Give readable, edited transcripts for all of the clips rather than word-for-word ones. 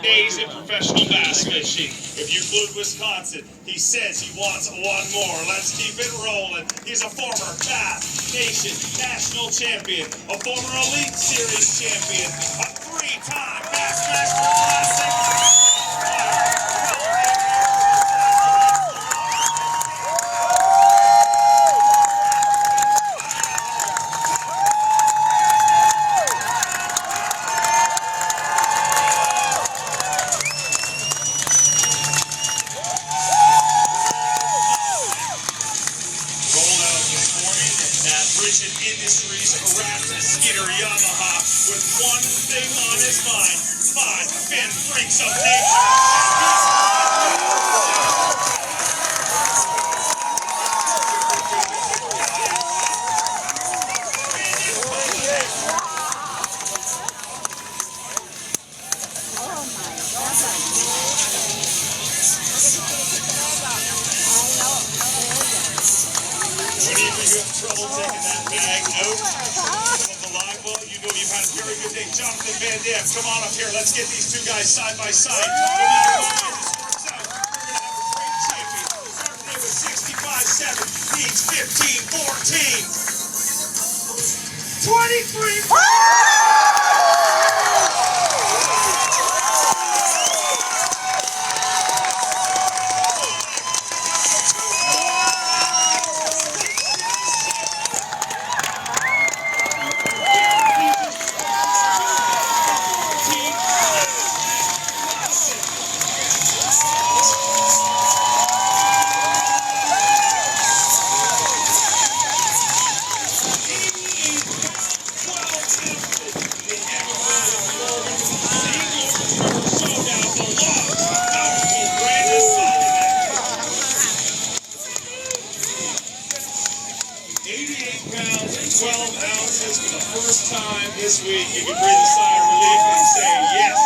days in professional bass fishing. If you flew Wisconsin, he says he wants one more. Let's keep it rolling. He's a former Bass Nation national champion, a former Elite Series champion, a three-time Bassmaster Classic. Industries wrapped a skidder Yamaha with one thing on his mind: 5 fin freaks of nature. Whenever you have trouble taking that bag out of the live well, you know you've had a very good day. Jonathan Van Dam, come on up here. Let's get these two guys side by side. No matter what way this works out, we're going to have a great champion. Starting in with 65-7, needs 15-14. 23. Pounds, 12 ounces for the first time this week. You can breathe a sigh of relief and say, yes,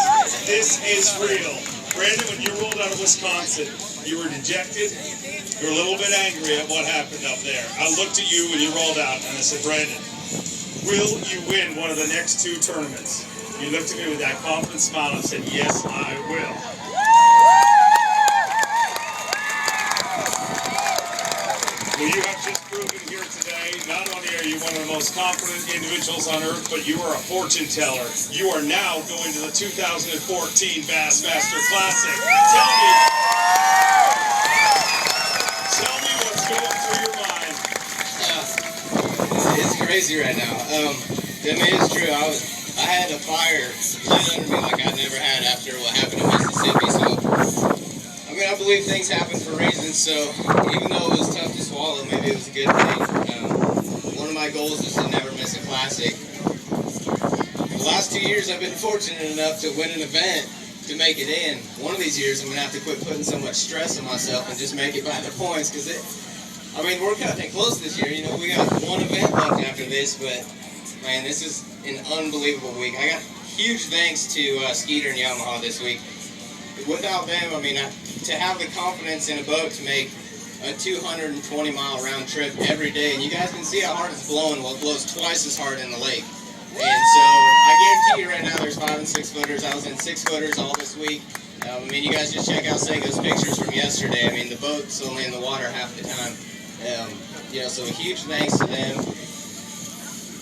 this is real. Brandon, when you rolled out of Wisconsin, you were dejected. You were a little bit angry at what happened up there. I looked at you when you rolled out and I said, Brandon, will you win one of the next 2 tournaments? You looked at me with that confident smile and said, yes, I will. Well, you have just proven here today, not only are you one of the most confident individuals on earth, but you are a fortune teller. You are now going to the 2014 Bassmaster Classic. Tell me what's going through your mind. It's crazy right now. I mean, it's true. I had a fire lit under me like I never had after what happened in Mississippi. So, I mean, I believe things happen for reasons. So, even though it was tough to swallow, maybe it was a good thing. One of my goals is to never miss a classic. The last 2 years, I've been fortunate enough to win an event to make it in. One of these years, I'm going to have to quit putting so much stress on myself and just make it by the points. Because, I mean, we're cutting it close this year. You know, we got one event left after this, but, man, this is an unbelievable week. I got huge thanks to Skeeter and Yamaha this week. Without them, I mean, to have the confidence in a boat to make a 220-mile round trip every day, and you guys can see how hard it's blowing. Well, it blows twice as hard in the lake. And so I guarantee you right now there's 5 and 6 footers. I was in 6 footers all this week. I mean, you guys just check out Sego's pictures from yesterday. I mean, the boat's only in the water half the time. You know, so a huge thanks to them.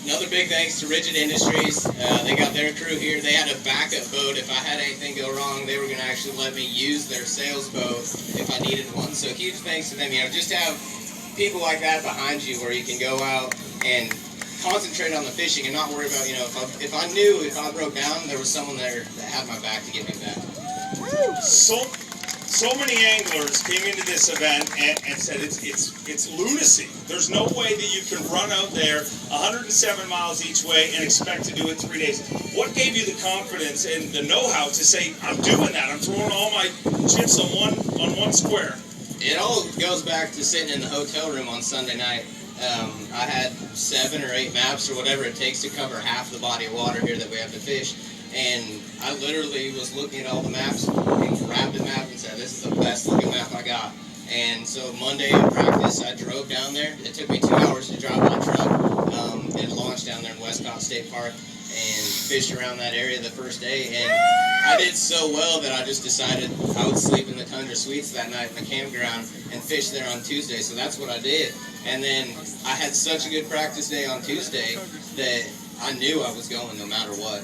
Another big thanks to Rigid Industries. They got their crew here. They had a backup boat. If I had anything go wrong, they were going to actually let me use their sales boat if I needed one. So huge thanks to them. You know, just to have people like that behind you where you can go out and concentrate on the fishing and not worry about, you know, if I knew if I broke down, there was someone there that had my back to get me back. So many anglers came into this event and said it's lunacy. There's no way that you can run out there 107 miles each way and expect to do it 3 days. What gave you the confidence and the know-how to say, I'm doing that, I'm throwing all my chips on one square? It all goes back to sitting in the hotel room on Sunday night. I had 7 or 8 maps or whatever it takes to cover half the body of water here that we have to fish. And I literally was looking at all the maps and grabbed a map and said, this is the best looking map I got. And so Monday at practice, I drove down there. It took me 2 hours to drive my truck. and launched down there in Westcott State Park and fished around that area the first day. And I did so well that I just decided I would sleep in the Tundra Suites that night in the campground and fish there on Tuesday. So that's what I did. And then I had such a good practice day on Tuesday that I knew I was going no matter what.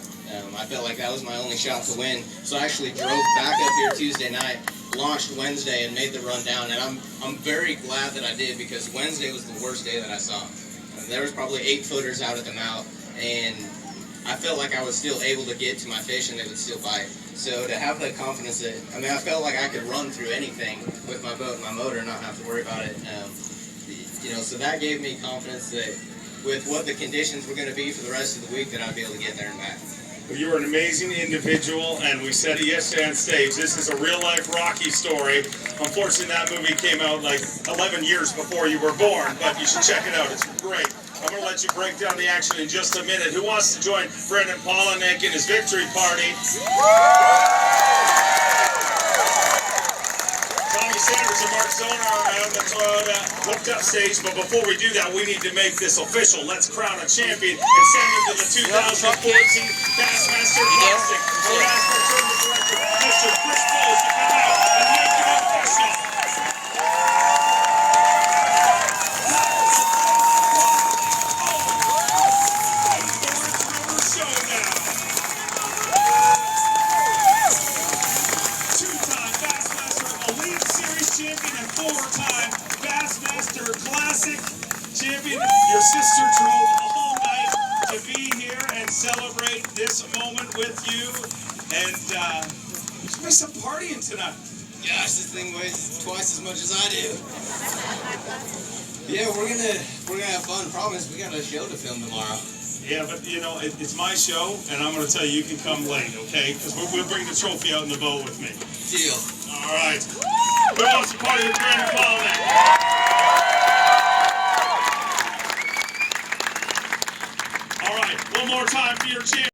I felt like that was my only shot to win. So I actually drove back up here Tuesday night, launched Wednesday, and made the run down. And I'm very glad that I did, because Wednesday was the worst day that I saw. There was probably 8 footers out at the mouth, and I felt like I was still able to get to my fish and they would still bite. So to have that confidence that, I felt like I could run through anything with my boat and my motor and not have to worry about it. So that gave me confidence that with what the conditions were going to be for the rest of the week, that I'd be able to get there and back. Well, you were an amazing individual, and we said it yesterday on stage. This is a real-life Rocky story. Unfortunately, that movie came out like 11 years before you were born, but you should check it out. It's great. I'm going to let you break down the action in just a minute. Who wants to join Brendan Palaniuk in his victory party? Tommy Sanders and Mark Zoner are out on the Toyota hooked up stage, but before we do that, we need to make this official. Let's crown a champion and send him to the 2014 Bassmaster Classic. We're asking tournament director, Mr. Chris Bowles, to come out and make it official. Champion and 4-time Bassmaster Classic champion. Your sister drove all night to be here and celebrate this moment with you. And there's going to be some partying tonight. Gosh, this thing weighs twice as much as I do. Yeah, we're gonna have fun. Promise. We got a show to film tomorrow. Yeah, but it's my show, and I'm going to tell you can come late, okay? Because we'll bring the trophy out in the boat with me. Deal. All right. Who wants to party with Brendan Palaniuk? All right, one more time for your champion.